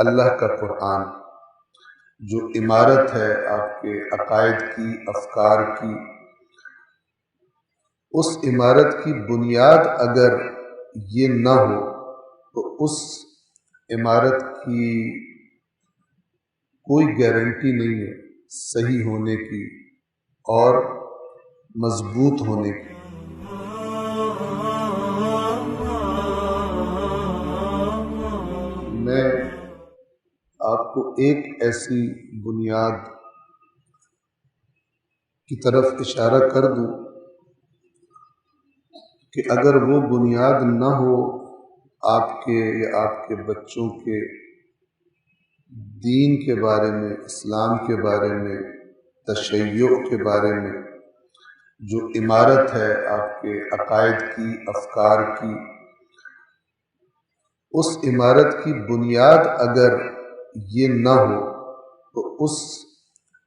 اللہ کا قرآن جو عمارت ہے آپ کے عقائد کی، افکار کی، اس عمارت کی بنیاد اگر یہ نہ ہو تو اس عمارت کی کوئی گارنٹی نہیں ہے صحیح ہونے کی اور مضبوط ہونے کی۔ میں آپ کو ایک ایسی بنیاد کی طرف اشارہ کر دوں کہ اگر وہ بنیاد نہ ہو آپ کے یا آپ کے بچوں کے دین کے بارے میں، اسلام کے بارے میں، تشیع کے بارے میں، جو عمارت ہے آپ کے عقائد کی، افکار کی، اس عمارت کی بنیاد اگر یہ نہ ہو تو اس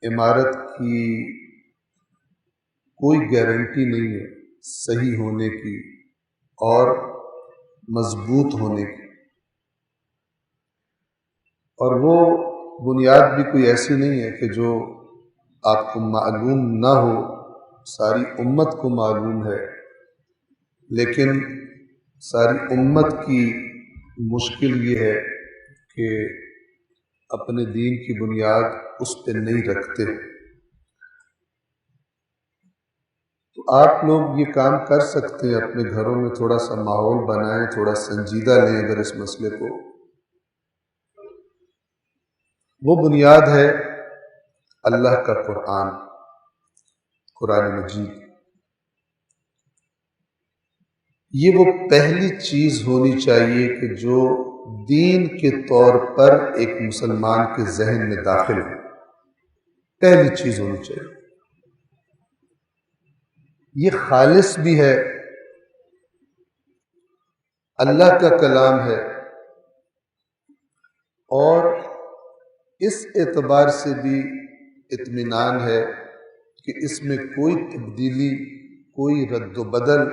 عمارت کی کوئی گارنٹی نہیں ہے صحیح ہونے کی اور مضبوط ہونے کی۔ اور وہ بنیاد بھی کوئی ایسی نہیں ہے کہ جو آپ کو معلوم نہ ہو، ساری امت کو معلوم ہے، لیکن ساری امت کی مشکل یہ ہے کہ اپنے دین کی بنیاد اس پہ نہیں رکھتے۔ تو آپ لوگ یہ کام کر سکتے ہیں، اپنے گھروں میں تھوڑا سا ماحول بنائیں، تھوڑا سنجیدہ لیں اگر اس مسئلے کو۔ وہ بنیاد ہے اللہ کا قرآن، قرآن مجید۔ یہ وہ پہلی چیز ہونی چاہیے کہ جو دین کے طور پر ایک مسلمان کے ذہن میں داخل ہو، پہلی چیز ہونی چاہیے۔ یہ خالص بھی ہے، اللہ کا کلام ہے، اور اس اعتبار سے بھی اطمینان ہے کہ اس میں کوئی تبدیلی، کوئی رد و بدل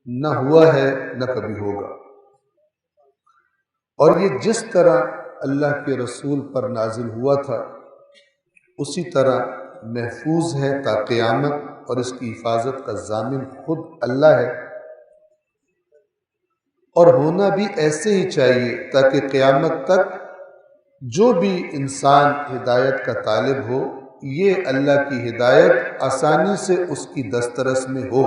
نہ ہوا ہے نہ کبھی ہوگا، اور یہ جس طرح اللہ کے رسول پر نازل ہوا تھا اسی طرح محفوظ ہے تا قیامت، اور اس کی حفاظت کا ضامن خود اللہ ہے، اور ہونا بھی ایسے ہی چاہیے تاکہ قیامت تک جو بھی انسان ہدایت کا طالب ہو، یہ اللہ کی ہدایت آسانی سے اس کی دسترس میں ہو۔